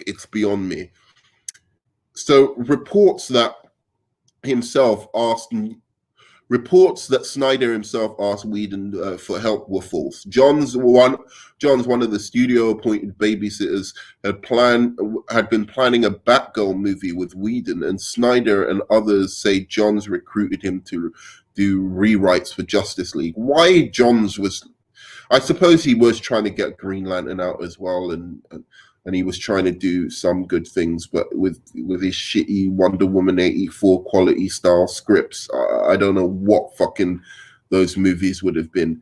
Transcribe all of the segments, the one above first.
it's beyond me. So reports that Snyder himself asked Whedon for help were false. John's one of the studio-appointed babysitters had been planning a Batgirl movie with Whedon, and Snyder and others say Johns recruited him to do rewrites for Justice League. Why Johns was? I suppose he was trying to get Green Lantern out as well, and he was trying to do some good things, but with his shitty Wonder Woman 84 quality style scripts, I don't know what fucking those movies would have been.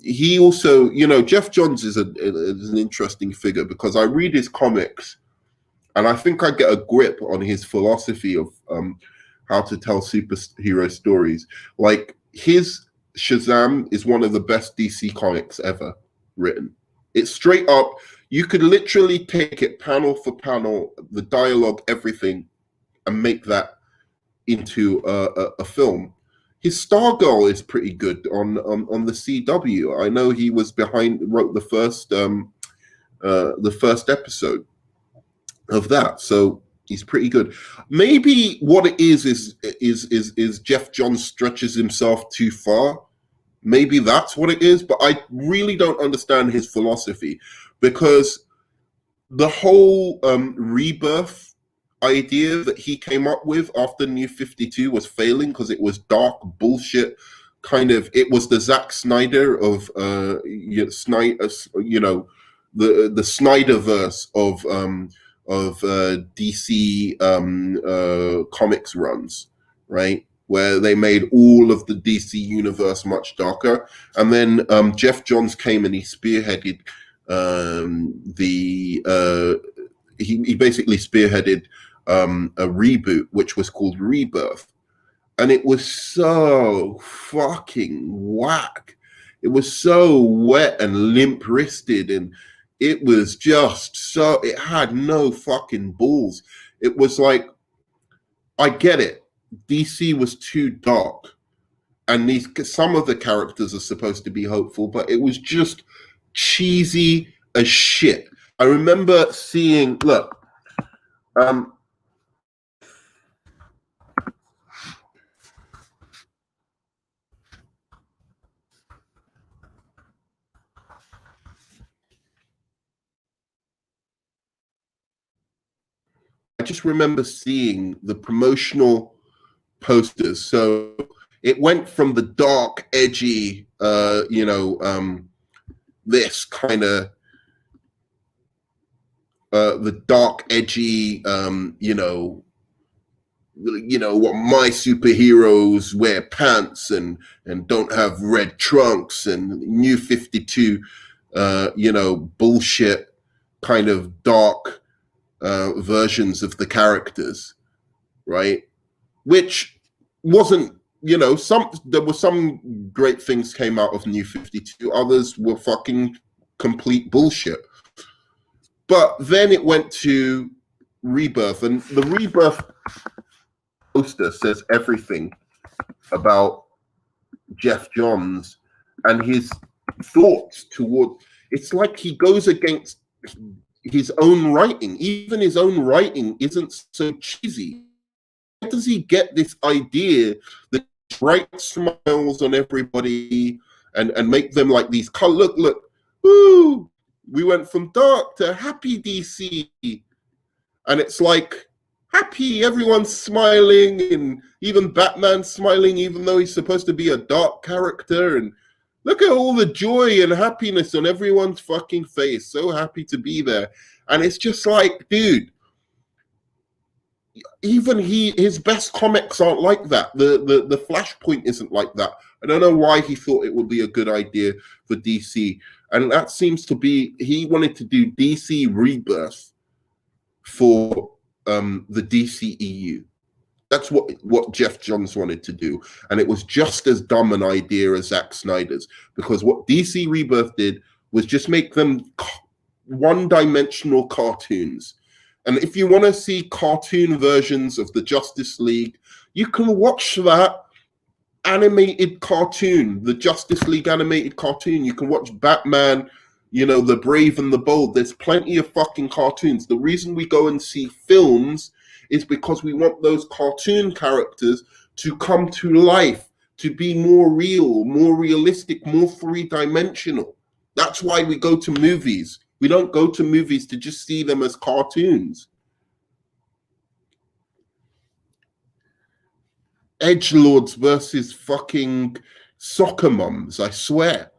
He also, Jeff Johns is an interesting figure because I read his comics and I think I get a grip on his philosophy of how to tell superhero stories. Like, his Shazam is one of the best DC comics ever written. It's straight up. You could literally take it panel for panel, the dialogue, everything, and make that into a film. His Stargirl is pretty good on the CW. I know he was wrote the first episode of that, so he's pretty good. Maybe what it is Jeff Johns stretches himself too far. Maybe that's what it is, but I really don't understand his philosophy. Because the whole rebirth idea that he came up with after New 52 was failing because it was dark bullshit. It was the Zack Snyder of the Snyderverse of DC comics runs, right? Where they made all of the DC universe much darker, and then Jeff Johns came and he spearheaded. He basically spearheaded a reboot which was called Rebirth, and it was so fucking whack. It was so wet and limp-wristed, and it was just it had no fucking balls. It was like, I get it, DC was too dark, and some of the characters are supposed to be hopeful, but it was just cheesy as shit. I remember seeing, I just remember seeing the promotional posters. So it went from the dark, edgy, this kind of the dark, edgy, what my superheroes wear pants and don't have red trunks, and New 52, bullshit kind of dark versions of the characters, right? Which wasn't, there were some great things came out of New 52. Others were fucking complete bullshit. But then it went to Rebirth, and the Rebirth poster says everything about Jeff Johns and his thoughts toward. It's like he goes against his own writing. Even his own writing isn't so cheesy. Where does he get this idea that bright smiles on everybody and make them like these color? Look, woo! We went from dark to happy DC, and it's like happy, everyone's smiling, and even Batman's smiling, even though he's supposed to be a dark character. And look at all the joy and happiness on everyone's fucking face. So happy to be there. And it's just like, dude, even his best comics aren't like that. The Flashpoint isn't like that. I don't know why he thought it would be a good idea for DC. And that seems to be, he wanted to do DC Rebirth for the DCEU. That's what Jeff Johns wanted to do. And it was just as dumb an idea as Zack Snyder's, because what DC Rebirth did was just make them one-dimensional cartoons. And if you want to see cartoon versions of the Justice League, you can watch that animated cartoon, the Justice League animated cartoon. You can watch Batman you know, The Brave and the Bold. There's plenty of fucking cartoons. The reason we go and see films is because we want those cartoon characters to come to life, to be more real, more realistic, more three-dimensional. That's why we go to movies. We don't go to movies to just see them as cartoons. Edgelords versus fucking soccer mums, I swear.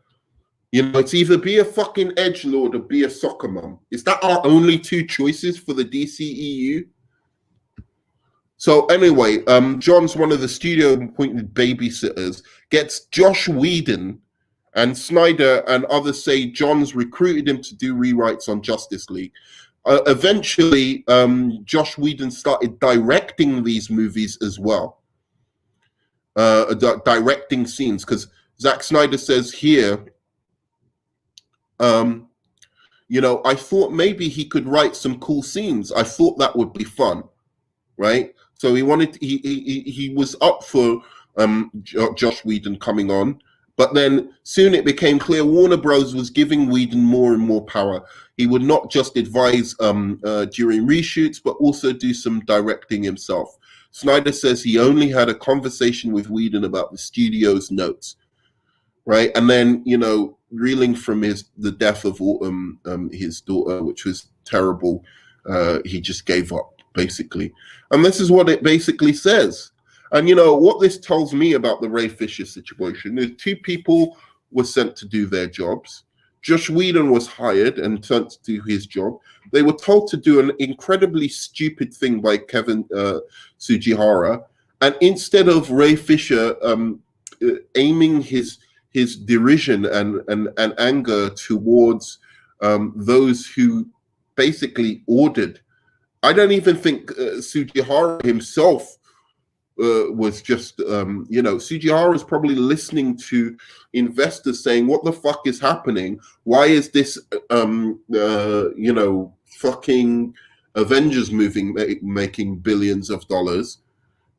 You know, it's either be a fucking edgelord or be a soccer mum. Is that our only two choices for the DCEU? So anyway, John's one of the studio-appointed babysitters, gets Josh Whedon, and Snyder and others say John's recruited him to do rewrites on Justice League. Eventually, Josh Whedon started directing these movies as well, directing scenes, because Zack Snyder says here, you know, I thought maybe he could write some cool scenes. I thought that would be fun, right? So he wanted, he was up for Josh Whedon coming on, but then soon it became clear Warner Bros. Was giving Whedon more and more power. He would not just advise during reshoots, but also do some directing himself. Snyder says he only had a conversation with Whedon about the studio's notes, right? And then, you know, reeling from the death of his daughter, which was terrible, he just gave up, basically. And this is what it basically says. And, you know, what this tells me about the Ray Fisher situation is two people were sent to do their jobs. Josh Whedon was hired and sent to do his job. They were told to do an incredibly stupid thing by Kevin Tsujihara. And instead of Ray Fisher aiming his derision and anger towards those who basically ordered, I don't even think Tsujihara himself was just, you know, Tsujihara is probably listening to investors saying, what the fuck is happening? Why is this, you know, fucking Avengers movie making billions of dollars?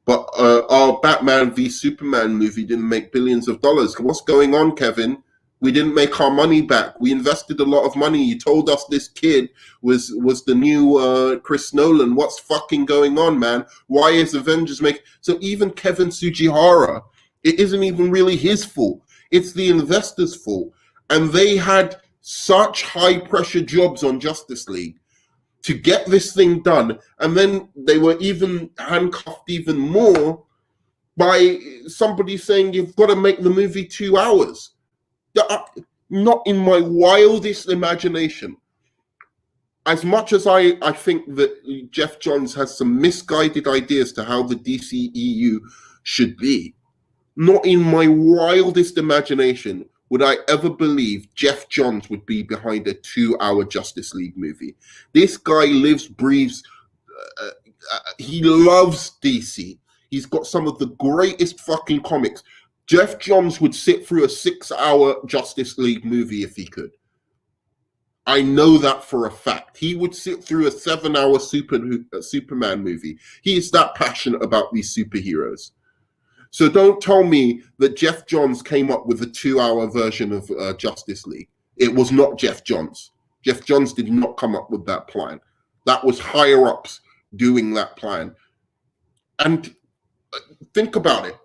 But our Batman v Superman movie didn't make billions of dollars. What's going on, Kevin? We didn't make our money back. We invested a lot of money. You told us this kid was the new Chris Nolan. What's fucking going on, man? Why is Avengers making... So even Kevin Tsujihara, it isn't even really his fault. It's the investors' fault. And they had such high-pressure jobs on Justice League to get this thing done, and then they were even handcuffed even more by somebody saying you've got to make the movie 2 hours. Not in my wildest imagination. As much as I think that Jeff Johns has some misguided ideas to how the DCEU should be, not in my wildest imagination would I ever believe Jeff Johns would be behind a 2-hour Justice League movie. This guy lives, breathes, he loves DC. He's got some of the greatest fucking comics. Jeff Johns would sit through a 6-hour Justice League movie if he could. I know that for a fact. He would sit through a 7-hour Superman movie. He is that passionate about these superheroes. So don't tell me that Jeff Johns came up with a 2-hour version of Justice League. It was not Jeff Johns. Jeff Johns did not come up with that plan. That was higher ups doing that plan. And think about it.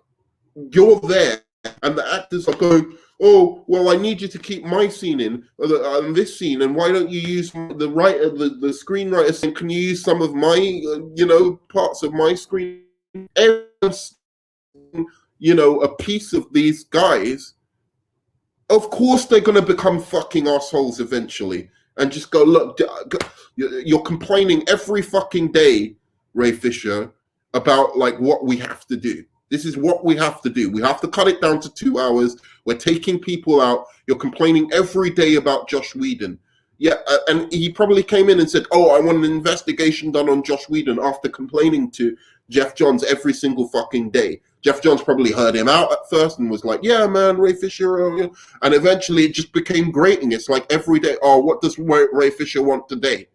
You're there and the actors are going, oh, well, I need you to keep my scene in, and this scene, and why don't you use the writer, the screenwriter saying, can you use some of my, you know, parts of my screen? Everyone's, you know, a piece of these guys. Of course they're going to become fucking assholes eventually and just go, look, you're complaining every fucking day, Ray Fisher, about like what we have to do. This is what we have to do. We have to cut it down to 2 hours. We're taking people out. You're complaining every day about Josh Whedon. Yeah, and he probably came in and said, oh, I want an investigation done on Josh Whedon after complaining to Jeff Johns every single fucking day. Jeff Johns probably heard him out at first and was like, yeah, man, Ray Fisher. And eventually it just became grating. It's like every day, oh, what does Ray Fisher want today?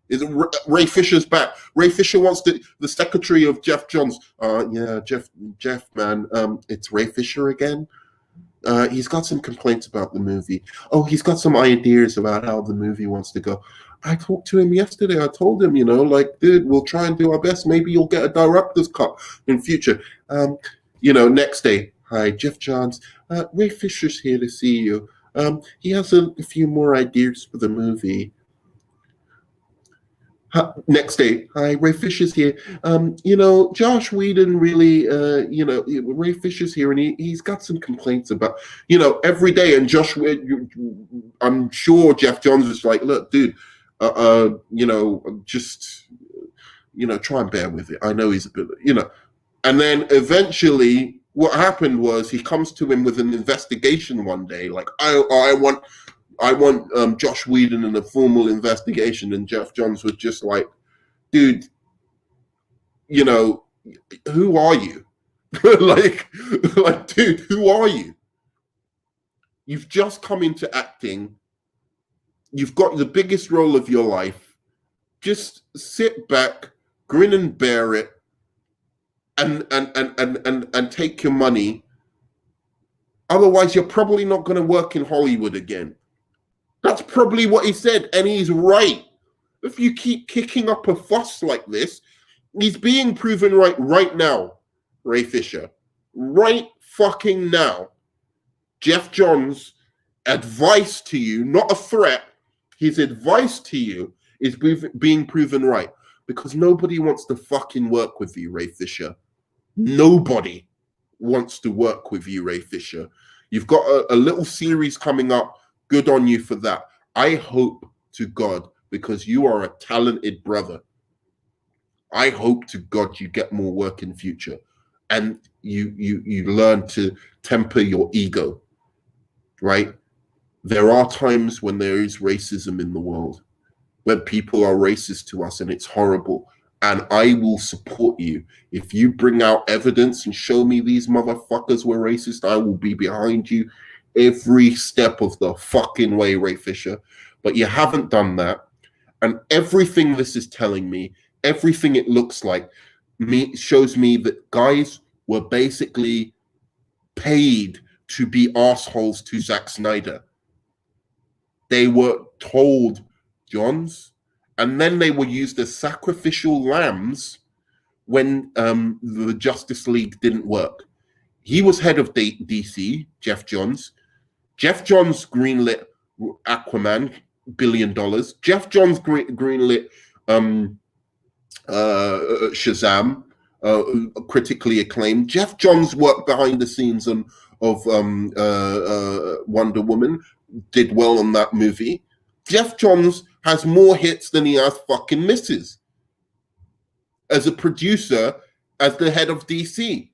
Is Ray Fisher's back? Ray Fisher wants the secretary of Jeff Johns. Yeah, Jeff, man. It's Ray Fisher again. he's got some complaints about the movie. Oh, he's got some ideas about how the movie wants to go. I talked to him yesterday. I told him, like, dude, we'll try and do our best. Maybe you'll get a director's cut in future. Next day, hi, Jeff Johns. Ray Fisher's here to see you. He has a few more ideas for the movie. Next day, hi, Ray Fisher's here. Josh Whedon really, Ray Fisher's here, and he's got some complaints about, every day. And I'm sure Jeff Johns was like, look, dude, just, try and bear with it. I know he's a bit, And then eventually, what happened was he comes to him with an investigation one day, like, I want Josh Whedon in a formal investigation, and Jeff Johns was just like, dude, who are you? like, dude, who are you? You've just come into acting. You've got the biggest role of your life. Just sit back, grin and bear it, and take your money. Otherwise, you're probably not going to work in Hollywood again. That's probably what he said, and he's right. If you keep kicking up a fuss like this, he's being proven right now, Ray Fisher. Right fucking now. Jeff Johns' advice to you, not a threat, his advice to you is being proven right. Because nobody wants to fucking work with you, Ray Fisher. Nobody wants to work with you, Ray Fisher. You've got a little series coming up. Good on you for that. I hope to God, because you are a talented brother, I hope to God you get more work in future, and you learn to temper your ego, right? There are times when there is racism in the world, when people are racist to us, and it's horrible. And I will support you. If you bring out evidence and show me these motherfuckers were racist, I will be behind you every step of the fucking way, Ray Fisher. But you haven't done that. And everything this is telling me, everything it looks like, shows me that guys were basically paid to be assholes to Zack Snyder. They were told, Johns, and then they were used as sacrificial lambs when the Justice League didn't work. He was head of DC, Jeff Johns. Jeff Johns greenlit Aquaman, $1 billion. Jeff Johns greenlit Shazam, critically acclaimed. Jeff Johns worked behind the scenes of Wonder Woman, did well on that movie. Jeff Johns has more hits than he has fucking misses as a producer, as the head of DC.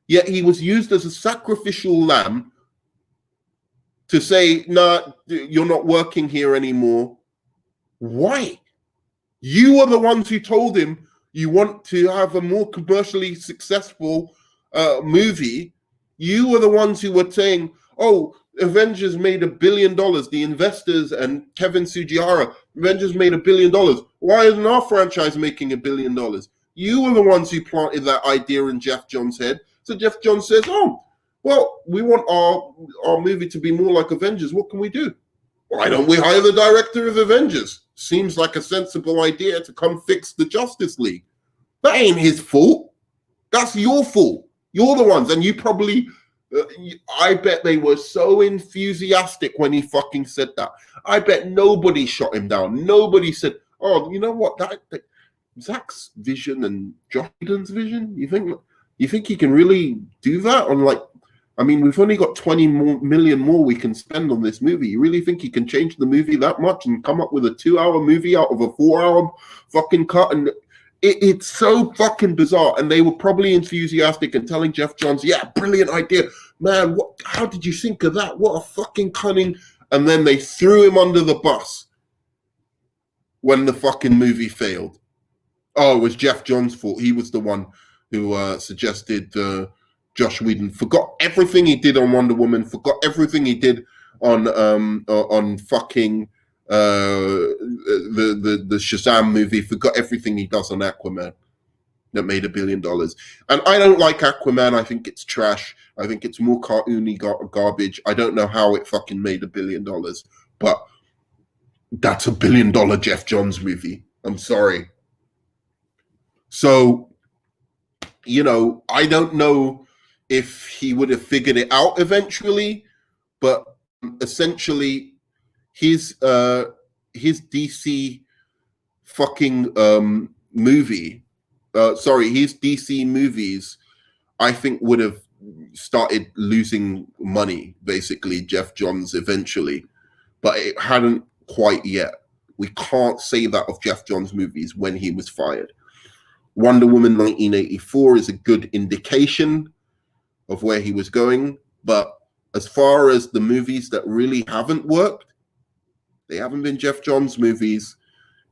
Yet he was used as a sacrificial lamb to say, nah, you're not working here anymore. Why? You are the ones who told him you want to have a more commercially successful movie. You were the ones who were saying, oh, Avengers made $1 billion. The investors and Kevin Sugihara, Avengers made $1 billion. Why isn't our franchise making $1 billion? You were the ones who planted that idea in Jeff Johns' head. So Jeff Johns says, oh, well, we want our movie to be more like Avengers. What can we do? Why don't we hire the director of Avengers? Seems like a sensible idea to come fix the Justice League. That ain't his fault. That's your fault. You're the ones. And you probably, I bet they were so enthusiastic when he fucking said that. I bet nobody shot him down. Nobody said, oh, you know what? That Zack's vision and Josh Whedon's vision, you think he can really do that? On like, I mean, we've only got 20 million more we can spend on this movie. You really think he can change the movie that much and come up with a 2-hour movie out of a 4-hour fucking cut? And it's so fucking bizarre. And they were probably enthusiastic and telling Jeff Johns, yeah, brilliant idea. Man, how did you think of that? What a fucking cunning. And then they threw him under the bus when the fucking movie failed. Oh, it was Jeff Johns' fault. He was the one who suggested Josh Whedon. Forgot everything he did on Wonder Woman. Forgot everything he did on fucking the Shazam movie. Forgot everything he does on Aquaman. that made $1 billion. And I don't like Aquaman. I think it's trash. I think it's more cartoony garbage. I don't know how it fucking made $1 billion, but that's $1 billion Jeff Johns movie. I'm sorry. So, I don't know if he would have figured it out eventually, but essentially his DC fucking movie, his DC movies, I think would have started losing money, basically, Jeff Johns eventually, but it hadn't quite yet. We can't say that of Jeff Johns movies when he was fired. Wonder Woman 1984 is a good indication of where he was going, but as far as the movies that really haven't worked, they haven't been Jeff Johns movies.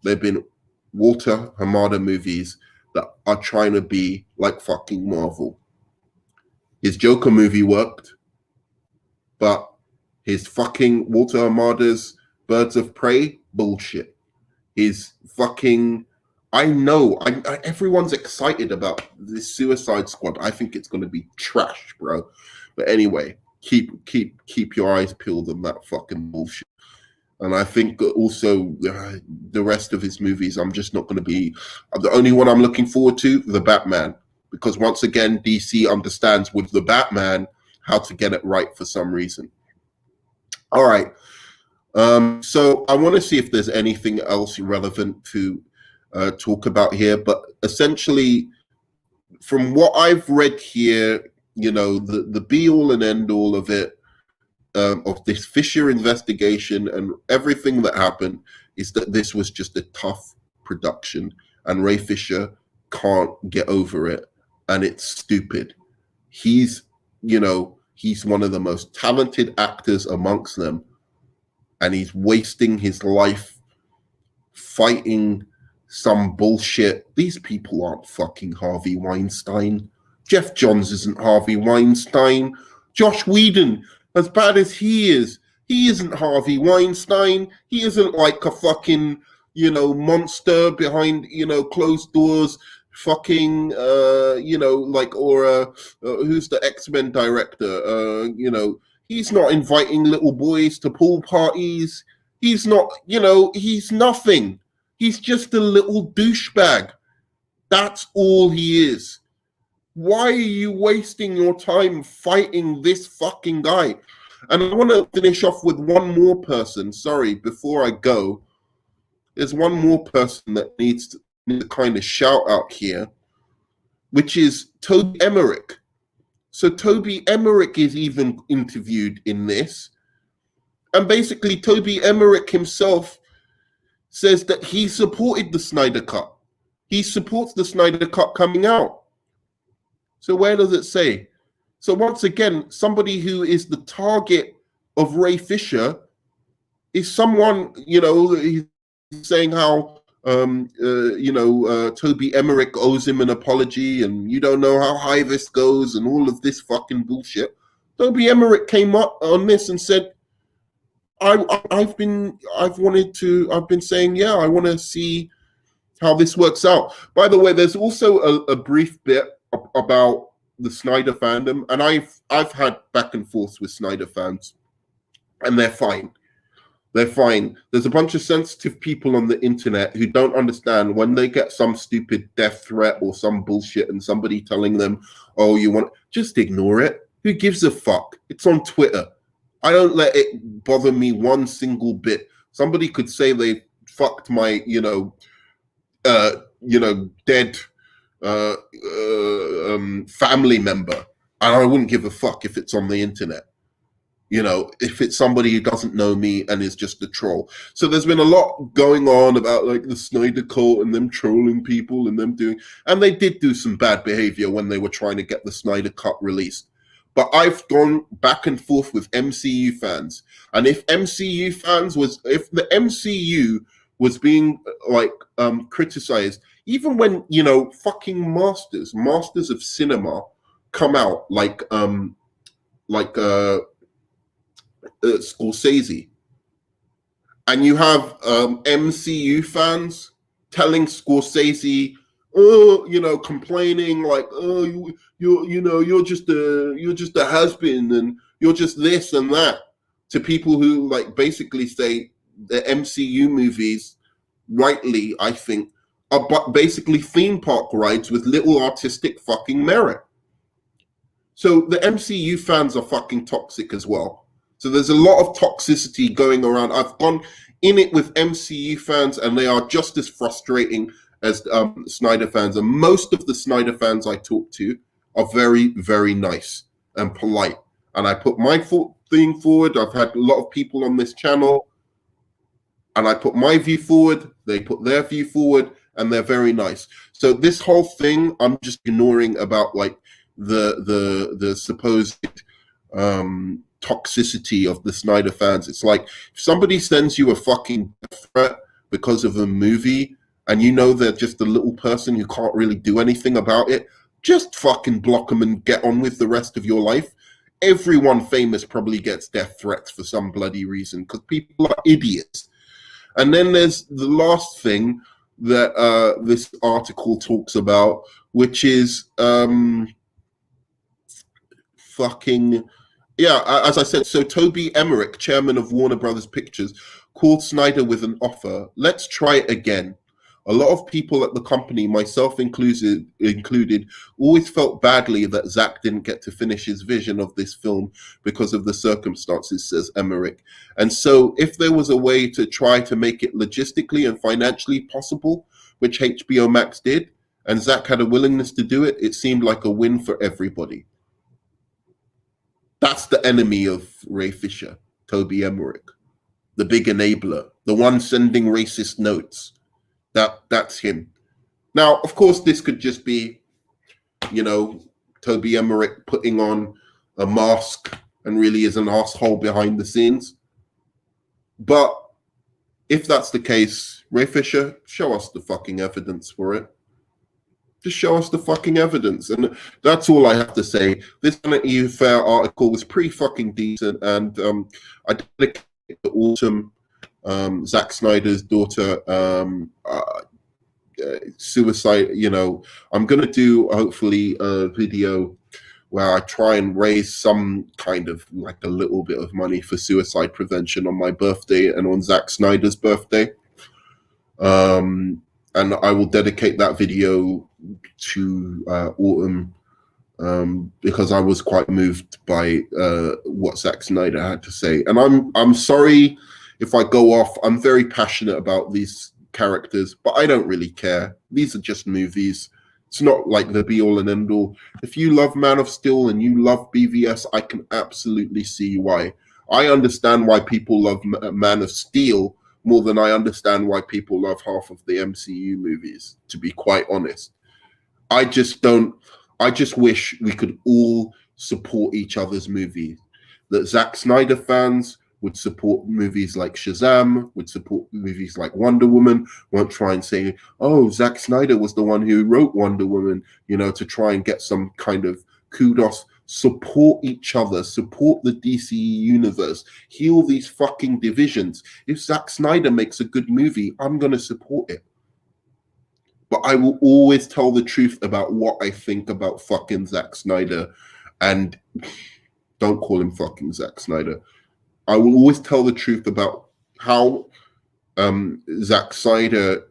They've been Walter Hamada movies that are trying to be like fucking Marvel. His Joker movie worked, but his fucking Walter Hamada's Birds of Prey, bullshit. His fucking, I know, everyone's excited about this Suicide Squad. I think it's going to be trash, bro. But anyway, keep your eyes peeled on that fucking bullshit. And I think also the rest of his movies, I'm just not going to be... The only one I'm looking forward to, The Batman. Because once again, DC understands with The Batman how to get it right for some reason. All right. So I want to see if there's anything else relevant to talk about here. But essentially, from what I've read here, the be-all and end-all of it, of this Fisher investigation and everything that happened, is that this was just a tough production and Ray Fisher can't get over it, and it's stupid. He's one of the most talented actors amongst them, and he's wasting his life fighting some bullshit. These people aren't fucking Harvey Weinstein. Jeff Johns isn't Harvey Weinstein. Josh Whedon, as bad as he isn't Harvey Weinstein. He isn't like a fucking, monster behind, closed doors, fucking, who's the X-Men director? He's not inviting little boys to pool parties. He's not, he's nothing. He's just a little douchebag. That's all he is. Why are you wasting your time fighting this fucking guy? And I want to finish off with one more person. Sorry, before I go, there's one more person that needs to kind of shout out here, which is Toby Emmerich. So Toby Emmerich is even interviewed in this. And basically, Toby Emmerich himself says that he supported the Snyder Cut. He supports the Snyder Cut coming out. So where does it say? So once again, somebody who is the target of Ray Fisher is someone, he's saying how, Toby Emmerich owes him an apology and you don't know how high this goes and all of this fucking bullshit. Toby Emmerich came up on this and said, I've been saying, yeah, I want to see how this works out. By the way, there's also a brief bit about the Snyder fandom, and I've had back and forth with Snyder fans, and they're fine. They're fine. There's a bunch of sensitive people on the internet who don't understand when they get some stupid death threat or some bullshit and somebody telling them, oh, just ignore it. Who gives a fuck? It's on Twitter. I don't let it bother me one single bit. Somebody could say they fucked my, dead family member, and I wouldn't give a fuck if it's on the internet. If it's somebody who doesn't know me and is just a troll. So there's been a lot going on about like the Snyder cult and them trolling people and and they did do some bad behavior when they were trying to get the Snyder Cut released. But I've gone back and forth with MCU fans. And if the MCU was being criticized, even when, fucking masters of cinema come out like Scorsese, and you have MCU fans telling Scorsese, complaining like, you're just a has-been, and you're just this and that, to people who like basically say the MCU movies, rightly, I think, are but basically theme park rides with little artistic fucking merit. So the MCU fans are fucking toxic as well. So there's a lot of toxicity going around. I've gone in it with MCU fans, and they are just as frustrating as Snyder fans. And most of the Snyder fans I talk to are very, very nice and polite. And I put my thing forward. I've had a lot of people on this channel, and I put my view forward. They put their view forward, and they're very nice. So this whole thing, I'm just ignoring about like the supposed toxicity of the Snyder fans. It's like if somebody sends you a fucking threat because of a movie, and you know they're just a little person who can't really do anything about it, just fucking block them and get on with the rest of your life. Everyone famous probably gets death threats for some bloody reason because people are idiots. And then there's the last thing that this article talks about, which is as I said, so Toby Emmerich, chairman of Warner Brothers Pictures, called Snyder with an offer. Let's try it again. A lot of people at the company, myself included, always felt badly that Zack didn't get to finish his vision of this film because of the circumstances, says Emmerich. And so if there was a way to try to make it logistically and financially possible, which HBO Max did, and Zack had a willingness to do it, it seemed like a win for everybody. That's the enemy of Ray Fisher, Toby Emmerich, the big enabler, the one sending racist notes. That's him. Now, of course, this could just be, Toby Emmerich putting on a mask and really is an asshole behind the scenes. But if that's the case, Ray Fisher, show us the fucking evidence for it. Just show us the fucking evidence. And that's all I have to say. This Vanity Fair article was pretty fucking decent. And I dedicate the Autumn, Zack Snyder's daughter, suicide. I'm going to do hopefully a video where I try and raise some kind of like a little bit of money for suicide prevention on my birthday and on Zack Snyder's birthday. And I will dedicate that video to Autumn because I was quite moved by what Zack Snyder had to say. And I'm sorry if I go off. I'm very passionate about these characters, but I don't really care. These are just movies. It's not like the be all and end all. If you love Man of Steel and you love BVS, I can absolutely see why. I understand why people love Man of Steel more than I understand why people love half of the MCU movies, to be quite honest. I just wish we could all support each other's movies. That Zack Snyder fans would support movies like Shazam, would support movies like Wonder Woman, won't try and say, oh, Zack Snyder was the one who wrote Wonder Woman, to try and get some kind of kudos. Support each other, support the DC universe, heal these fucking divisions. If Zack Snyder makes a good movie, I'm going to support it. But I will always tell the truth about what I think about fucking Zack Snyder. And don't call him fucking Zack Snyder. I will always tell the truth about how Zack Snyder,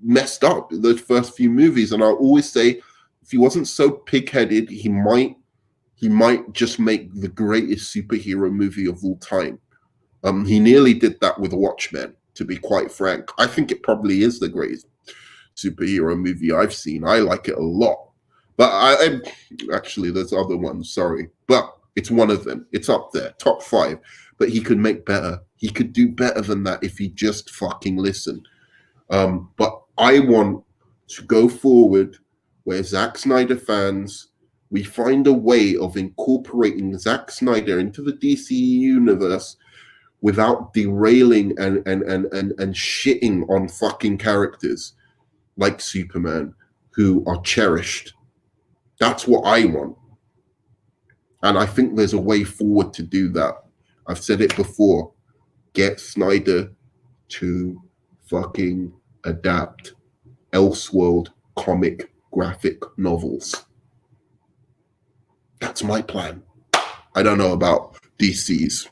messed up those first few movies. And I'll always say, if he wasn't so pig-headed, he might just make the greatest superhero movie of all time. He nearly did that with Watchmen, to be quite frank. I think it probably is the greatest superhero movie I've seen. I like it a lot. But I actually, there's other ones, sorry. But it's one of them. It's up there, top 5. But he could make better. He could do better than that if he just fucking listened. But I want to go forward where Zack Snyder fans, we find a way of incorporating Zack Snyder into the DC universe without derailing and shitting on fucking characters like Superman who are cherished. That's what I want. And I think there's a way forward to do that. I've said it before. Get Snyder to fucking adapt. Elseworld comic graphic novels. That's my plan. I don't know about DC's.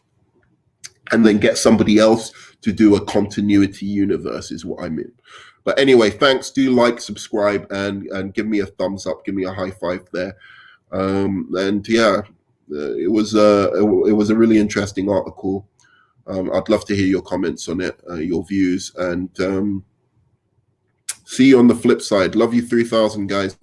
And then get somebody else to do a continuity universe is what I mean. But anyway, thanks. Do like, subscribe, and give me a thumbs up. Give me a high five there. And yeah, it was a really interesting article. I'd love to hear your comments on it, your views, and see you on the flip side. Love you 3,000 guys.